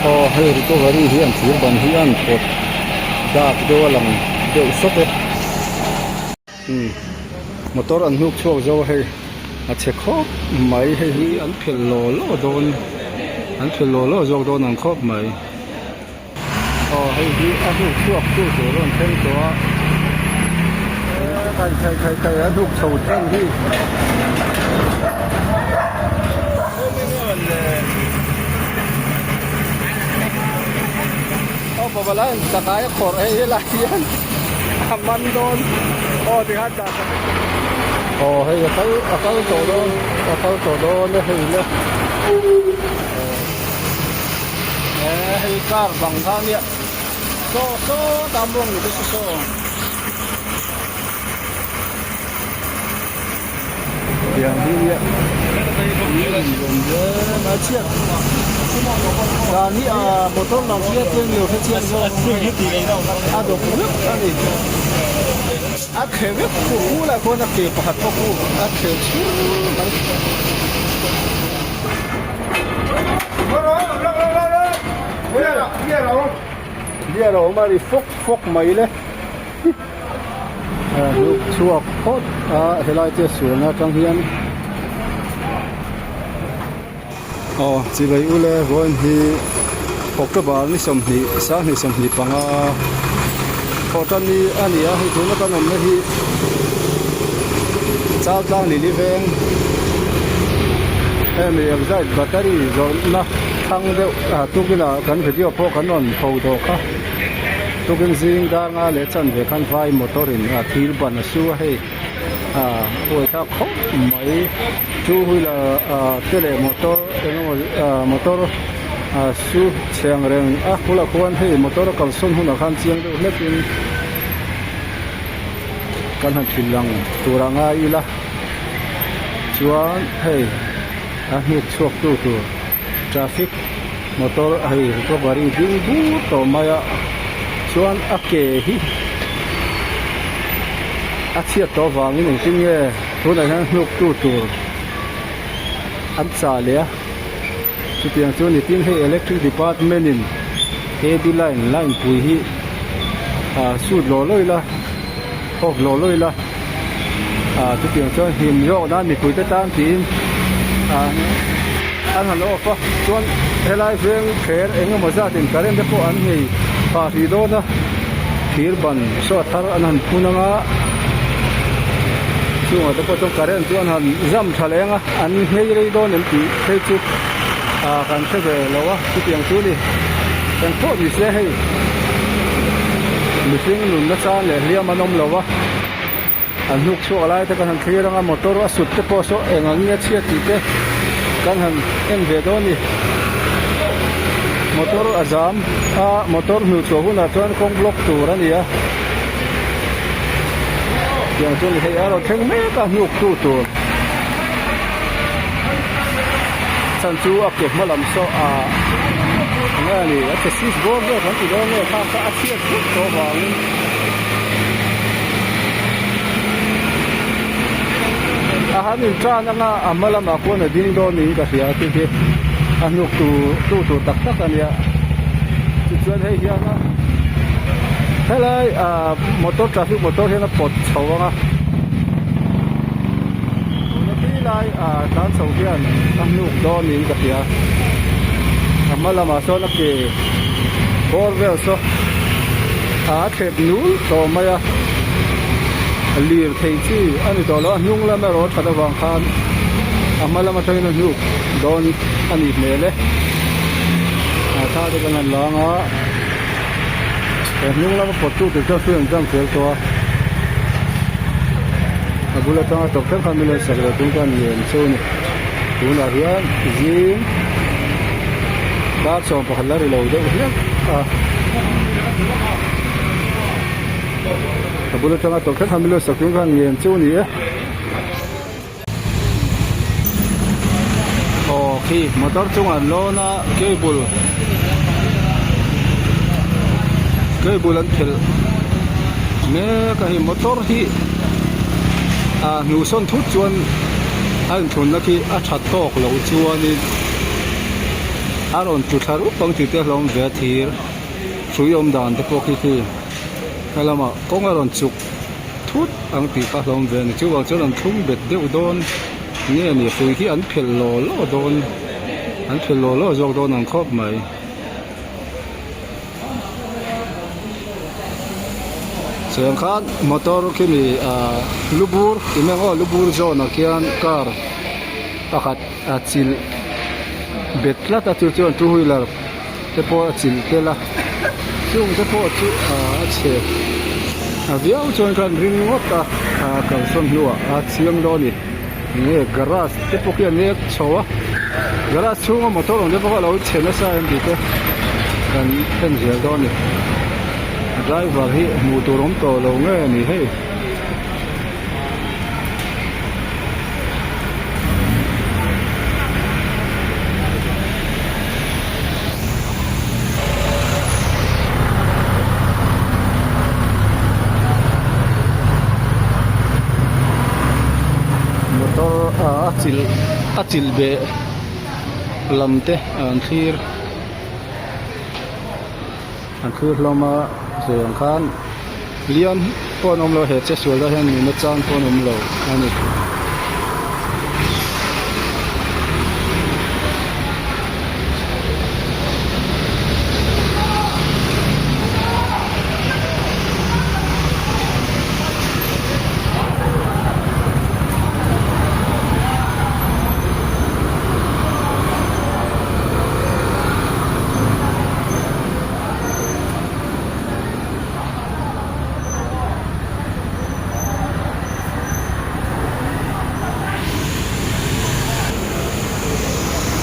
hay recovery hi an thir ban hi an pot dak do lang deuh sop e motor an hnuk chuak zo hei a che khop mai hei hi an phel lo don an phel lo zok don an khop mai hei hi a hnuk chuak tu tu ron theng to a kai a hnuk chho theng hi Pabala sakaya khor ai la yan man don thì hát ta hay akal to don le hay le hay car bang tha nia so tam long ni so yang dia mà chia là nghĩ một tốt là chia tương nhiều cái chia rồi đồ cũ cái gì khế biết cũ là con là kịp hạt cũ khế chứ bia rồi mà đi phốc mấy đấy lúc chuộc hốt thế lại chia xuống trong hiên chỉ vậy ule vốn thì học các bạn đi xem thì sáng thì xem thì bằng họ chân đi anh ấy thì chúng nó còn làm thì sao trang đi về em thì em giải battery rồi nó thăng đều tôi cái là cần phải điều phô cần còn phô đồ khác tôi cái gì đang lấy chân về khăn vai motor thì bản số hay hồi ta khóc mấy chú huy là tele motor su chèn rèn hula quan hay motor cầm xuân hula khăn chiang đâu hết in căn hạt thìn lăng tu ra ngay là chuan hay hết chuộc tu traffic motor hay có bari ding bu to maya chuan ake hi chia to vàng những cái nghe tôi này hắn nộp tu ăn xả lẽ chỉ tiền cho những tin hay electric department in heavy line bùi hi suốt lôi là hộp lôi là chỉ tiền cho hiểm rõ đang bị cúi tới tan tím ăn hàng lô phá chuan thế lại riêng khéo anh em ra tiền cái em để có ăn thì phá thì đó na khir ban so thar an han punanga chung ở đó trong karen chuan han zam thalenga an hei rei don en ti thei chu kan the ve lowa ti piang chu ni kan tho ni se hei mi sing nun na cha le hlia manom lowa an huk chu alai te kan han thiranga motor a sut te po so engang nia chia ti te kan han en ve do ni motor azam motor nu chu huna chuan kong block tur ania yang chu hei aro theng me ka nuk tu chan chu a ke malam so nga ni a te sis bo bo kan ti do ne kha a chia chu to wang han in tra na amala ma ko na ding do ni ka sia ti ti a nuk tu tak ania chu chuan hei hian na thế lại motor traffic motor hiện là bột sầu nga cái lại đàn sầu kia anh núp đó nín cái kia mà làm mà sao nó kì bor về số thép núi to mày liệt thấy chứ anh đó là nhung là mà rồi phải vàng khan mà làm mà thấy nó núp đó anh ít mệt đấy sao thì cái này là ngó nhưng mà một chút thì cho xuyên trong phía to, bây giờ chúng ta tập trung vào sự tập trung vào nhiều số này, chúng ta hiện gì, ba số một là lâu đấy, bây giờ chúng ta tập trung vào sự tập trung vào nhiều số này, khi motor chúng ta lo na cái bulan thil me cái motor hi nu son thut chuan an thun na ki a that tok lo chuan in aron tu tharu pang ti te hlom ve thir fruyom dan te pok hi kalama kong aron chuk thut ang ti ka hlom ve ni chu wang chon an thum bet deuh don nge ni frui hi an phel lo don an phel lo jok don ang khop mai Seng khan motor kimi lubur imengo lubur zone kian car pakhat achil betla ta chu two wheeler te po achil tela chung te po chu che aviao chon kan ring ngota kan son nuwa chiam lo ni nge garage te po kian nek chowa garage chunga motor on te po lo chena sa em ti te kan pen zel do ni driver hi mu turom to lo nge ni he motor achil be lamte an khir loma Seng khan lian pon om lo he che sul da hen ni na chan pon om lo ani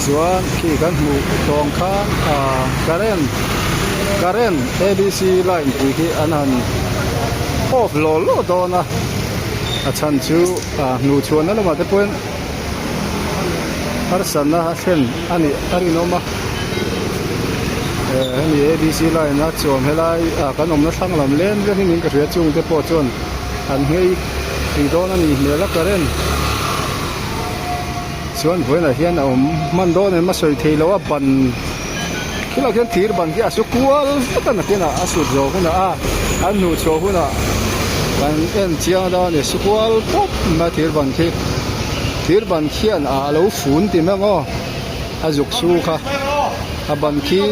chuan khi kan hmu tawng khan current ABC line pui hi an han off lo dona a chan chu nu chuan na lama te poin har san na hen ani ari noma ani ABC line na chom helai kan om na thang lam len le ni ka ria chung te po chuan an hei ri don ani mela current chuan voina hian man do ne ma soi thei lo a ban khila khian thir ban ki asu kual tan na kena asu jo huna an nu cho huna ban en chiang da ne su kual pop ma thir ban khian lo fun ti ma ngo azuk su kha a ban ki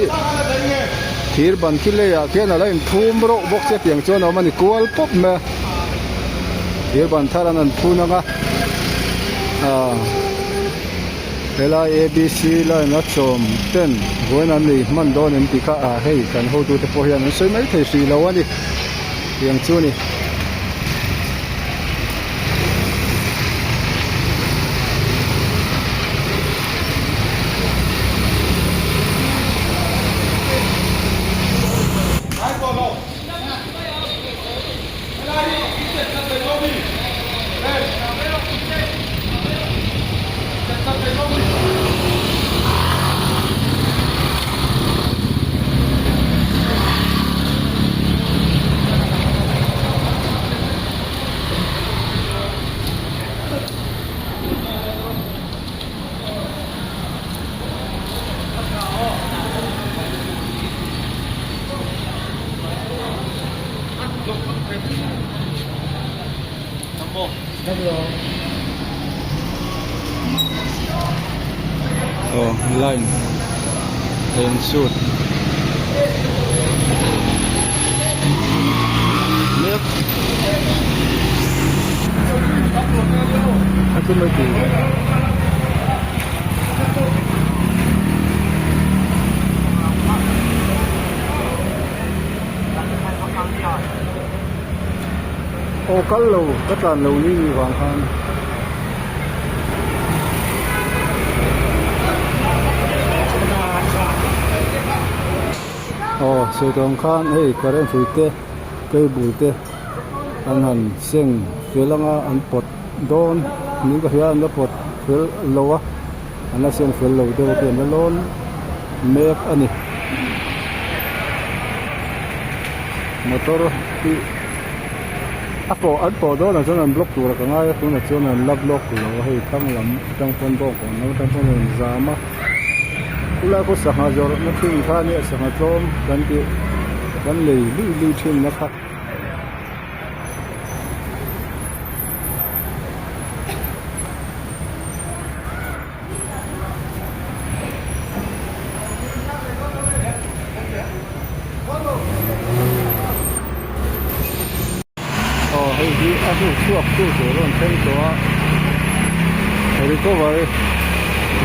thir ban ki le ya khian ala in thum ro bok che piang chon ma ni kual pop ma thir ban tharan an phuna nga Hela ABC line na chom ten voina ni man don em tika hei kan ho tu te po hian soi mai thei si lo ani yang chu ni line and shoot left aku lagi kalau kata lâu ni hoàng khan soi tong khan hei current fuite cây bul te an han seng felanga an pot don ni ka hian na pot fel lowa an la seng fel lo de ke na lon mek ani motor ti apo an po do na chon an block tur ka ngai tu na chon an la block lo hei thang lam tang pon bo ko no tang pon zama ula ko sanga jor na thing kha ni sanga tlom kan ti kan lei lu thin na kha hei hi a hu chuak tu chu ron thei to a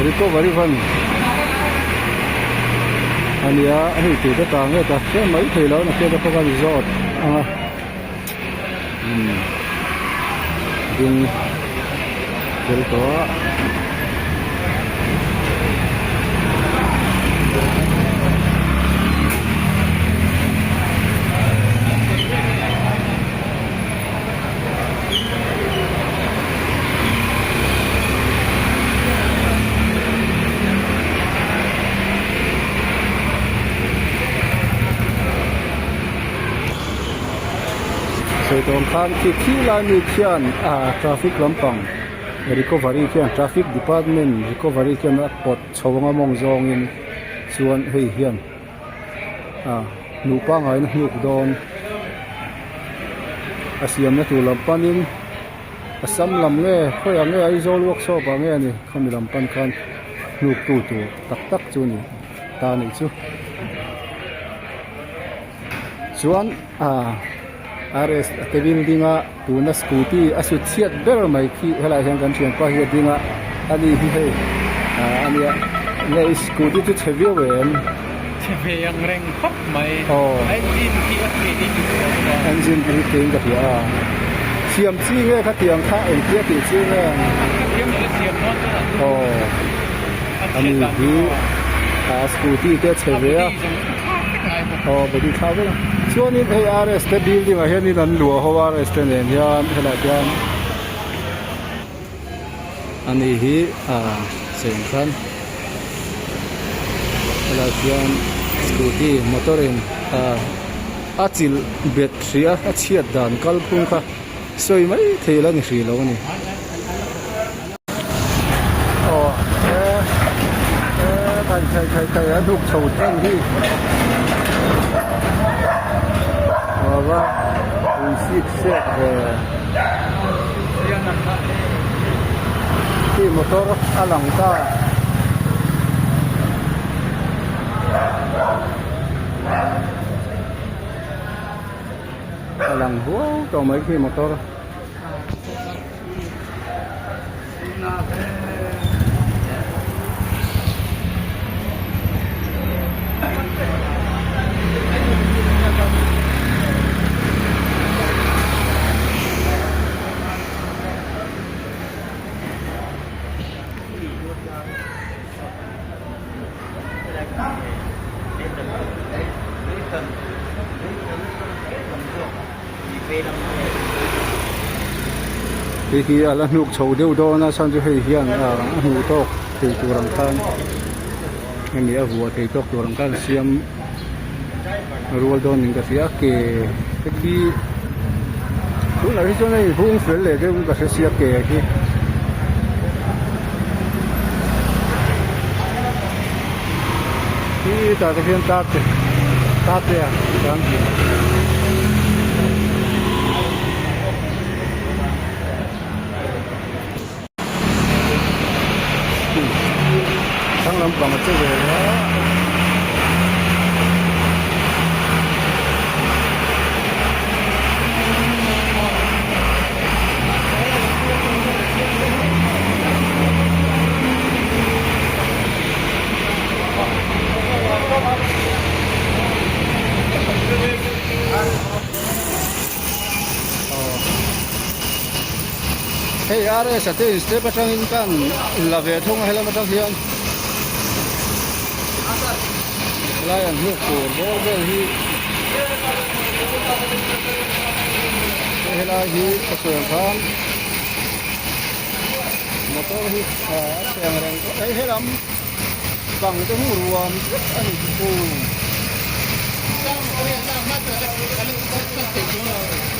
recovery van ania hei tu ta ta nge ta se mai thei lo na ke ta ka resort anga ding del to a so tong khan ki la ni khian traffic lampang recovery khian traffic department recovery khian a pot chhawanga mong zong in chuan hei hian nu pa ngai na hnuk don asiam na tu lampanin asam lam nge khoi ange ai zol workshop ange ni khami lampan khan hnuk tu tak tak chu ni ta ni chu chuan RS te buildinga tuna scooty asu chiat ber mai khi helai hian kan thian pa hi dinga ani hi hei ania le scooty chu chhewe wen chhewe yang reng khop mai engine ki a ke ni engine ki ting ka pia siam chi nge kha tiang kha en kia ti chi nge siam le siam no ani hi scooty te chhewe body travel chuan in ARS te building a hian in an lua ho RS te nen hian helai hian ani hi sen khan helai hian scooty motorin a chil battery a chiat dan kal phung kha soi mai thela ni hri lo ni kai đục sầu tranh đi và xịt xe khi motor alang ta alang wow còn mấy khi motor thì là nục sầu đều đó na sang cho hay hiền hủ to thì tu làm can anh ấy hủ thì to tu làm can xiêm ruột đó mình cái phía cái khi cũng là cái chỗ này cũng phải lấy cái cũng phải xiêm cái khi ta cái phiên tát à đang sang làm bằng cái về đó hey are sa te step atang in kan la ve thong hela ma tang hian lion hu ko bol hi hela hi pasal khan motor hi yang reng ai helam bang te hu ruam ani ku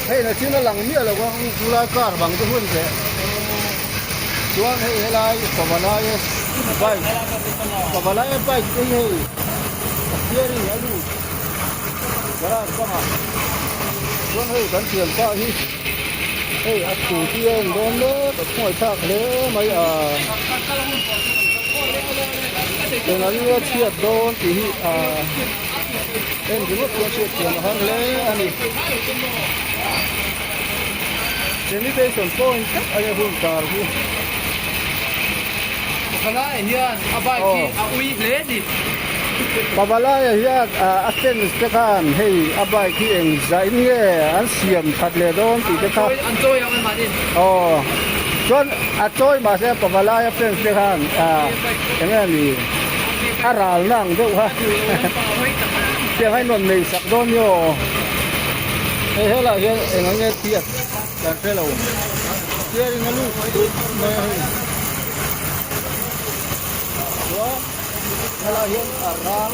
hey là chỉ là lằng mía là quang chú lai car bằng cái huân thế chú anh hey lai của mà lai Bike. Pabalaya bike ini. Steering alu. Garan sama. Tuan hei kan tiang pa hi. Hei aku tiang don le, tôi thak le mai dengan dia siap don ti em juga tuan siap tiang han le ani. Sanitation point ada hun tar hu. Kalau hian abai ki aui le di. Pabalaya hiat aten stekan hei abai ki eng zain nge an siam that le don ti te kha. Anjoy yang manin. Oh. Chuan a choi ma se pabalaya pen stekan eng ni aral nang deuh ha. Tiang hai non nei sak don yo. Hei hela hian eng nge tiat dan fellow. Tiang ngalu me hei. Hela hian aral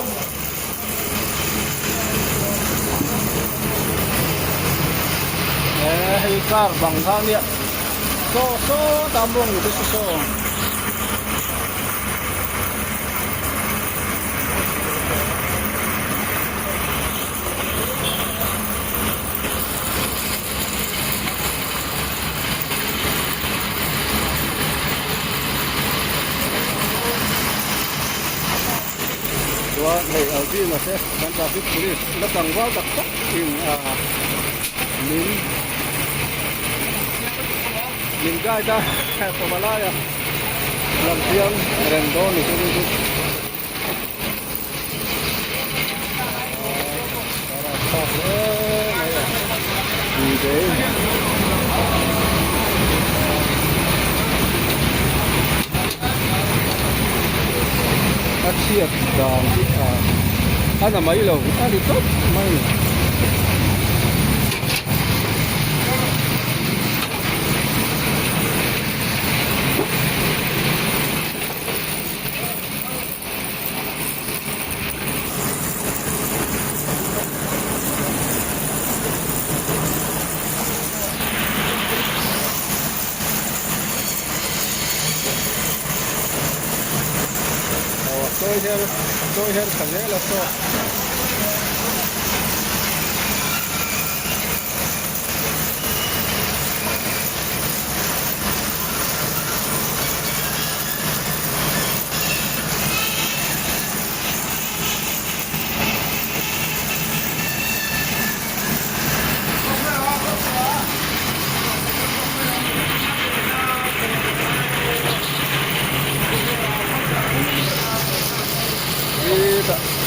hei kar bang kha nia so tamrong tu so này ở kia mà sẽ bán ra cái police nó càng vào đặc sắc in mình gai ta Pabalaya làm tiếng Rendon itu itu siap dan ada mai lo ada top mai tôi her khẩn là so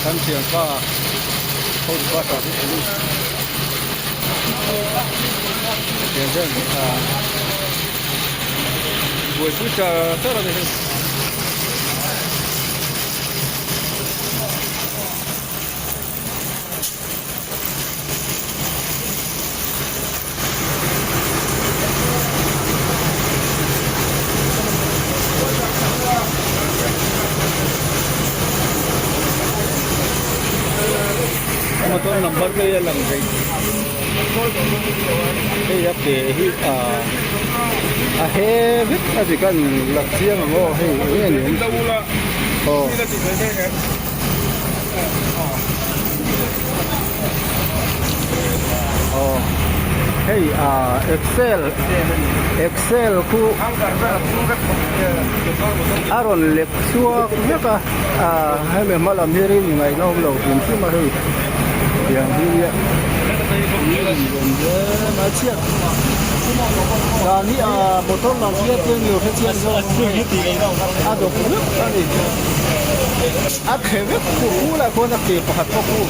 kan siang pa hoi pa ta ni yang jen buat puca tera ni motor number ke ya lang gay hey up de hi he bit asi kan laksiang mo hey ni oh oh hey excel ku aron leksua ka hai me malam hiri ni ngai no lo tin chi ma hei yang dia mà chiếc là ni motor làm chiếc trên nhiều cái chiếc rồi được nước này khéo cũ là con kẹp hạt cũ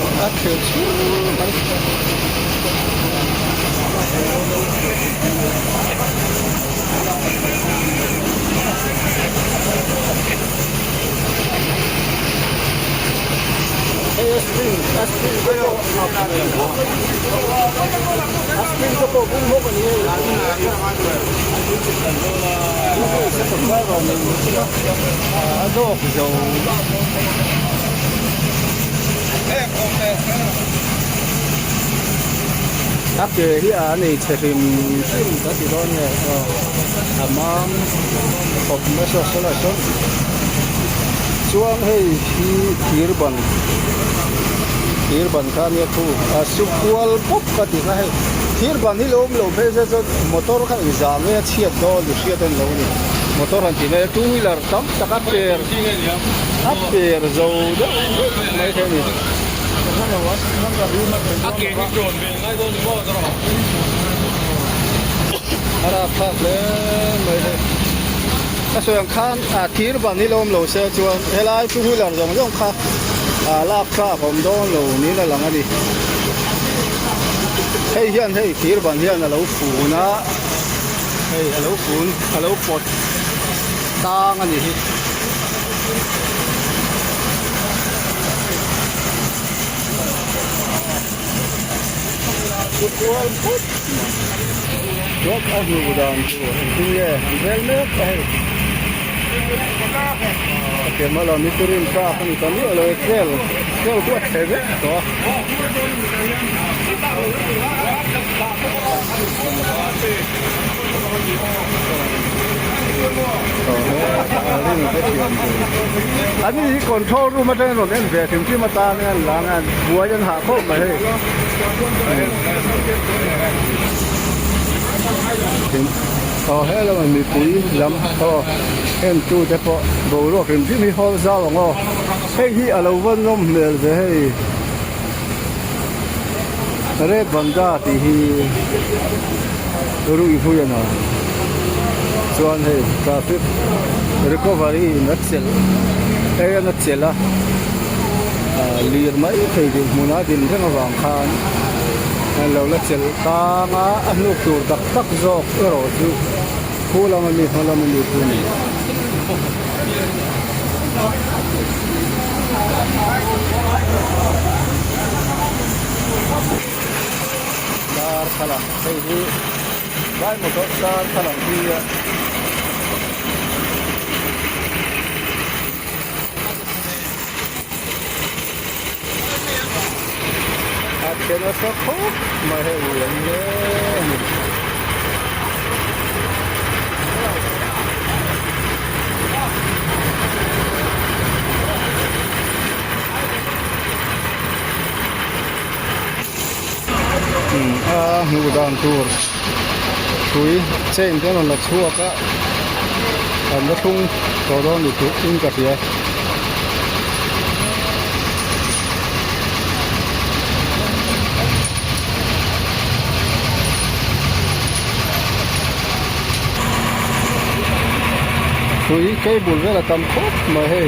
khéo Aspin ko po kung mo kan yun. Sa pagkaro ng ano ko daw. After here ani chekim sim kasi doon amam of measure solution chuan hei hi thir ban kha nia thu a sukwal pop ka ti na hei thir ban hi lom lo phe se motor kha exam ne chiat do lu chiat an lo ni motor han ti ne two wheeler tam taka per zo do mai the ni Okey, ni drone ben ngai do ni mo tro. ara phak le mai the a so yang khan a thir ban hi lom lo se chuan helai two wheeler zong kha a lap kha khom don lo ni la lang ani hei hian hei thir ban hian a lo fu na hei a lo fun a lo pot tang ani hi sukwal put What are you doing? Yeah, helmet. Okay, malam ni turun sah ni kami oleh Excel buat hebat, toh. Ani control room macam mana ni? Betul sih mata ni langan buat yang hak kau macam. Hello mình bị quý lắm em chú thế bộ bầu luôn em chỉ mi hoa sao rồi ngô hey hi ở lâu vân lắm mệt rồi hey rep bắn ra thì hi rồi phu yên à chuan hey traffic recovery nexel hey nexel à liền mấy thì muốn nói din rất là vàng khan lâu là chel ta ngã anh lúc tuổi đặc tắc dọc rồi chứ khu là mình khu này dar khala đây đi vai một chỗ dar khala đi cái nó sẽ khóc mà hệ luyện lên ngủ đàn tour túi trên cái là chua cả anh đã tung có đó được chút in cả phía túi cái bùn rất là tầm khốc mà hay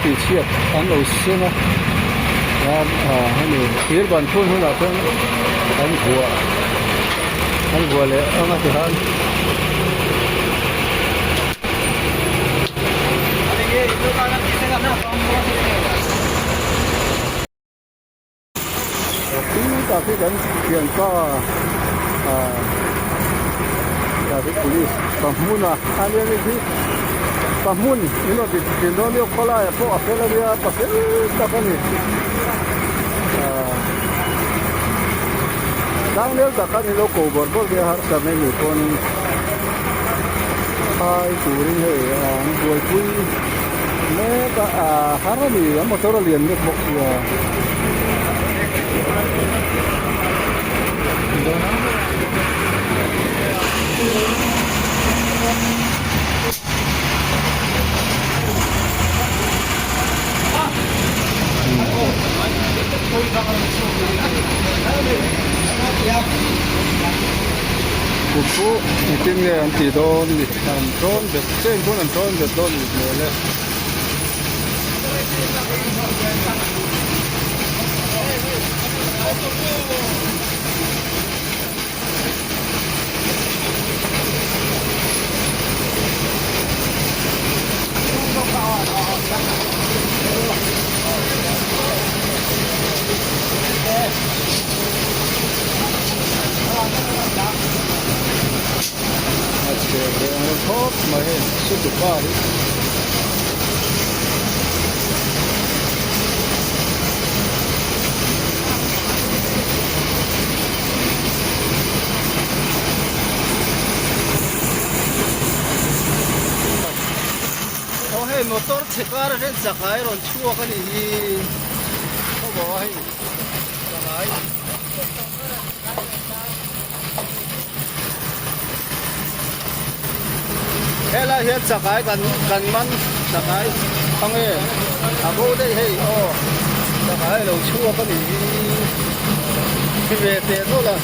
bị chiết ăn đầu xương á hay là phía bàn phun hơn là cái ăn vừa lẽ ăn thì hơn cả cái gần tiền có cả cái police bằng mun à anh em đi pamun ini di Indonesia kola ya po afela dia pakai apa ni dang dia takkan ini loko borbor dia harus kami ni pun hai turing he buat pun mereka haram ni motor lian ni bok ya Kupu itim le anti don ni don bet sen don bet don ni le top my head super body oh hey motor สิการเล่นสักไอ้รอนชั่วกันอีเขาบอกให้สักไอ้เฮ้ยแล้วเห็นสักไอ้กันมันสักไอ้ทั้งเอ๋อากูได้ให้โอ้สักไอ้เราชั่วกันอีที่เวทีโน่นละ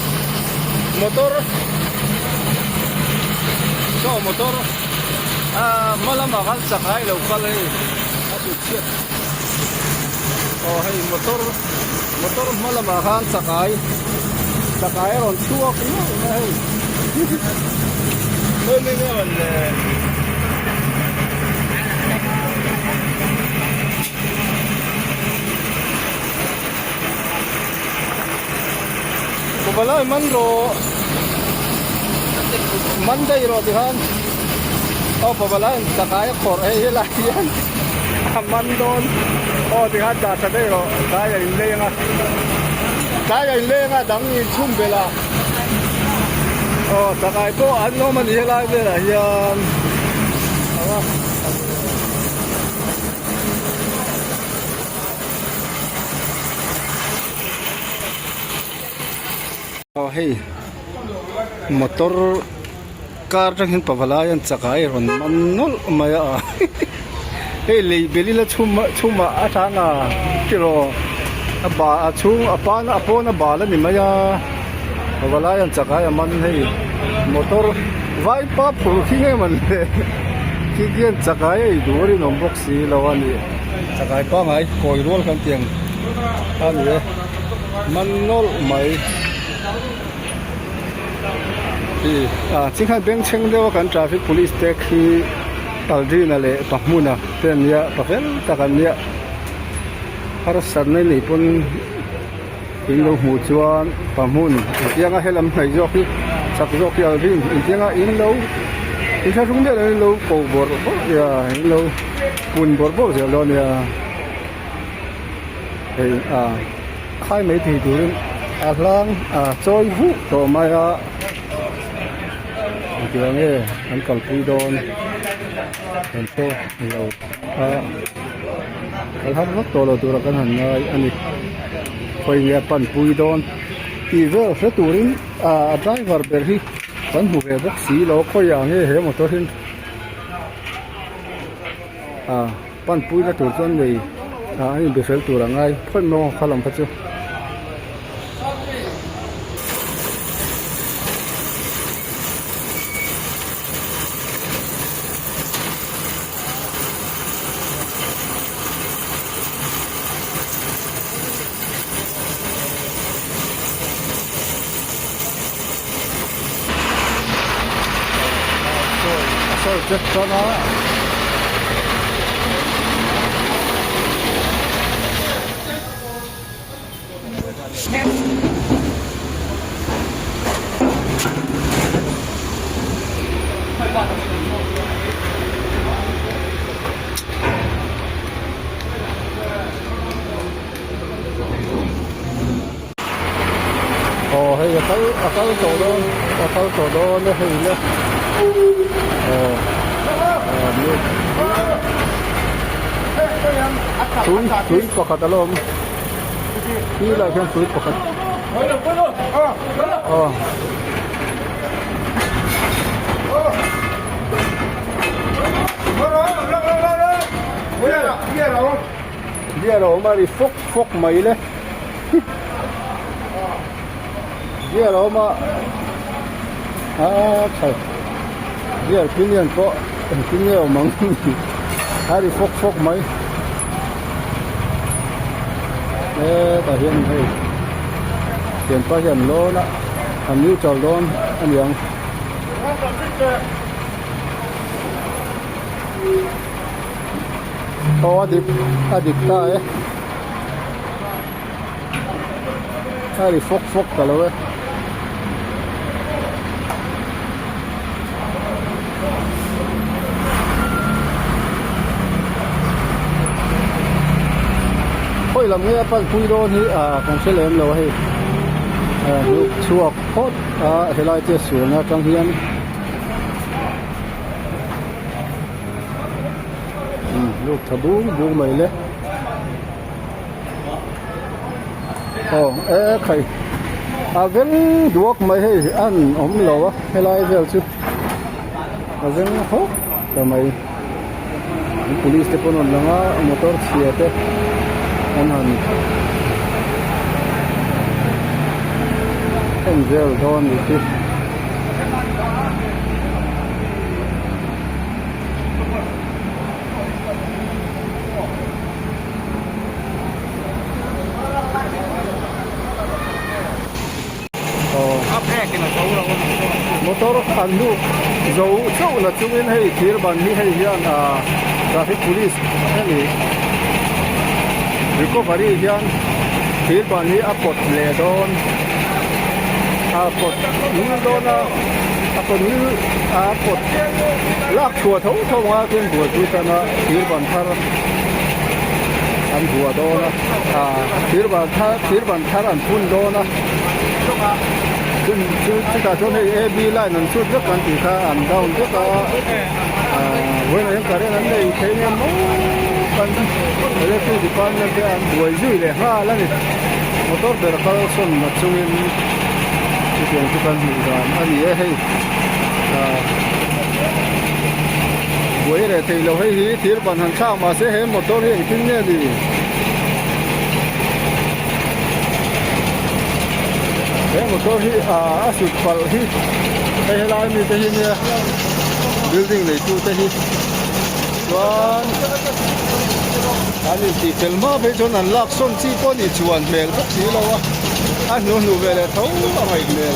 มอเตอร์ชอบมอเตอร์malam makan sakay lokal asyik oh hey motor malam makan sakay ron chuak no hey ini naman kubalay manday ro dihan oh pabalan sakay kor eh yan aman doon oh dihan data dero kaya hindi nga dang chumbela oh sakay po ano man hilay bela yan oh hey motor car jang hin pavalayan sakai ron manol maya hey le belila chuma atanga kilo aba achung apana apona bala ni maya pavalayan sakai man hey motor vai pa purkhinge man le kigen sakai duri nombok si lawani sakai pa ngai koi rol kan tiang ani manol mai chính hai bên trên đều có traffic police tech khi tàu đi là lệ bạc muna tên ya bạc ven ta kan ya harus sanai ni pun ilo mutuan pamun yang helam hai joki sak joki alvin yang ilo isa sung dia ilo ko bor ya ilo pun bor ya lo ya khai mấy thì tụi lang chơi hu to maya kira nghe anh còn pui đôn anh to nhiều anh hát rất to là tụi cái hành anh phải nghe pan pui đôn thì giờ sẽ tụi driver berhi pan hụt về bốc xí lo coiอย่างnghe hết một số hin pan pui là tụi con này anh bị phải tụi ngay phân nó khá làm phát chứ rất cho nó hay là cái chỗ đó nó hay nữa sulit pakat alom pila kan sulit pakat oh dia lo mari fok mai le dia lo ma chai dia pinian po pinian mang hari fok mai ta hiện hay pa hiện lô đó anh như trầu đôn anh yang adip ta hari fok kalau ôi làm nghe pan pui đôn hi còn sẽ lên rồi hay lúc chuộc hốt thì lại chia xuống trong hiên ลูกทะบุ้งบุ้งไม่เลยใครเว้นดวกไม่ให้อันเหรอวะให้ไล่เวลชุดเว้นเขาทำไม police te ponon langa motor siete onan enzel don itu apa yang kita tahu orang motor anu jauh jauh na cumin hei thir ban ni hei hian traffic police ni recovery hian thir ban ni apot le don apot ni don apot ni apot lak chua thau thau nga ken bua tu ta na thir ban thar an bua don thir ban thar an phun don chúng ta cho này AB lại nằm suốt rất cần chỉ là ăn đau rất là với này cái này anh đây thấy em mốt cần để tôi đi con nên cái ăn đuổi dữ để ha là gì một tốt để là xuân mà chung em cái chuyện cái con gì là anh ấy hay đuổi để thì lâu hay hí thì bản hàng sao mà sẽ hết một tốt hiện kinh nghiệm gì một số hi sụt phật hi đây là mi đây nha building này chu đây hi còn anh thì film bây giờ nó lắc xong chỉ có đi chuan mèo rất chỉ lâu á anh nu về là thấu là mày mèo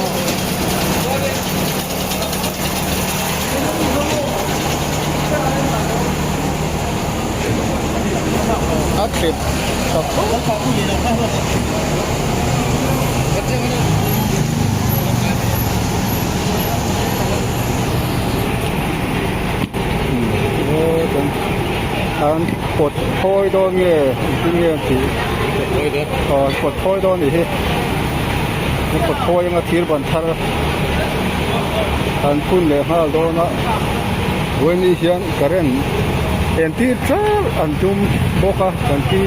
ắt kịp tập anh cột phôi đôi nghề kinh nghiệm thì cột phôi đôi thì cột phôi mà thiếu bản thân anh phun để hai đôi nó với ní hiện cái này anh tí chắc anh chum boka anh tí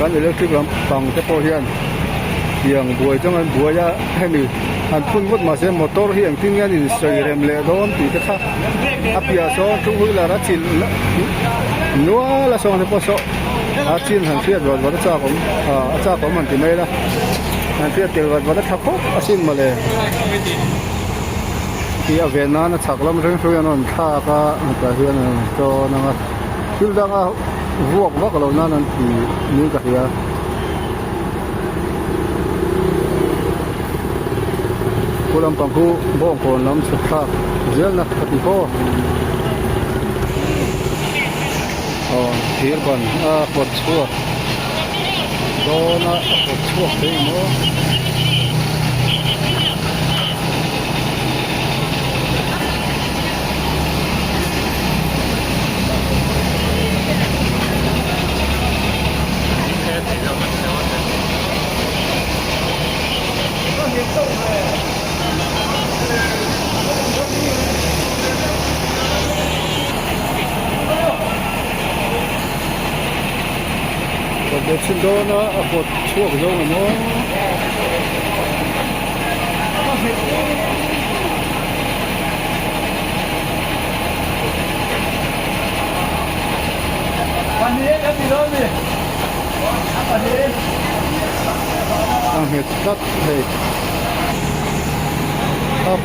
cái electric làm bằng cái phôi hiện yang buổi trong anh buổi ya hay nữa anh phun một mà xem motor hiện kinh nghiệm thì sợi rèm lệ đôi thì cái khác apia so chung hui là chín nữa là xong thì có số chín hàng phiết rồi vẫn cho mình thì mấy đó hàng phiết thì vẫn thắc khóc xin mà lệ thì ở Việt Nam nó chắc lắm rồi nó thà cái hiện cho nó cứ đang vuông vác lâu nó thì như cái gì kulam pangku bong kon lam sukha zel na khati ko thir ban pot chua do na pot chua te mo để xin đó nó một chuộc dâu là nó hết đất này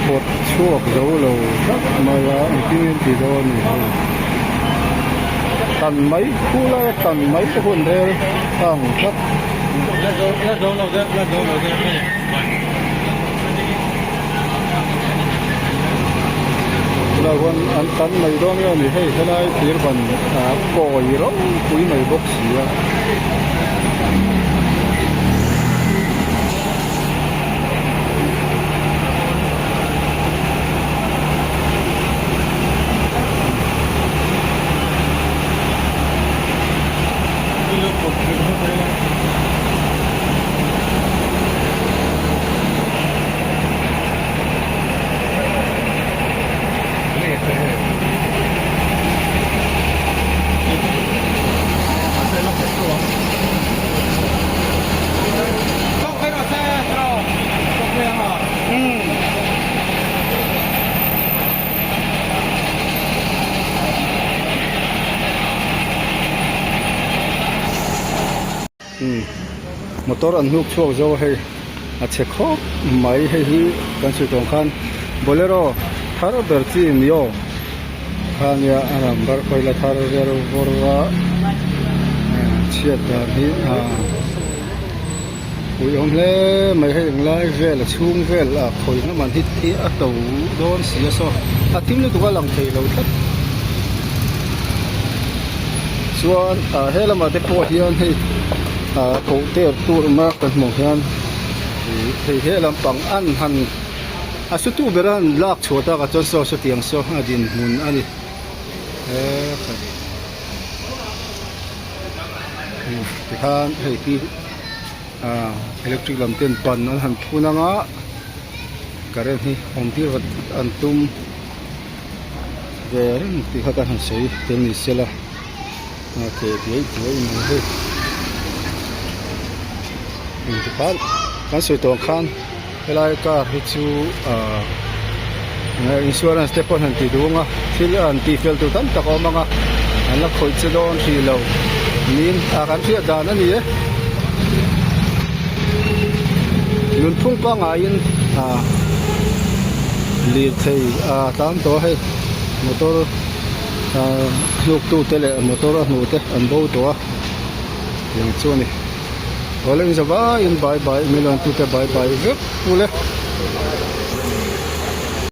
một chuộc dâu lầu đất mà là kinh nghiệm thì đó này tần mấy khu là tần mấy cái hồn đê thằng chất là con ăn tần mấy đó nghe thì hay thế này thì còn cò gì đó quý mấy bốc xì motor an nuk chuak zo hei a che khop mai hei hi kan su tong khan bolero thar berti nio khan ya aram bar koila thar vero borwa chiat da hi ui ông lẽ mày hay lại về là chung về là khối nó mà hít thì ở tàu đón xía so tím nó tụi lòng thầy lâu thất xuân hay là mà cái bộ hiền thì cổ tê tu mà cần một hiền thì hay làm bằng ăn hành số tu về ra lạc chỗ ta cái chỗ số tiền số din mun anh đi thì han hay thì electric lam ten pan nó han phuna nga current hi om ti vat antum về thì khata han sei ten ni sela ke ti mà he thì kan soi tong khan helai ka hi chu insurance te pon han ti dunga thil an ti fel tu tam ta ko manga an la khoi che don thi lo nin kan thia dan ani e luôn phun qua ngài in liệt thì tám tổ hay motor lục tu tele motor nu te an bo to yang chu ni có lên giờ in bye bye milon tu te bye bye vep pule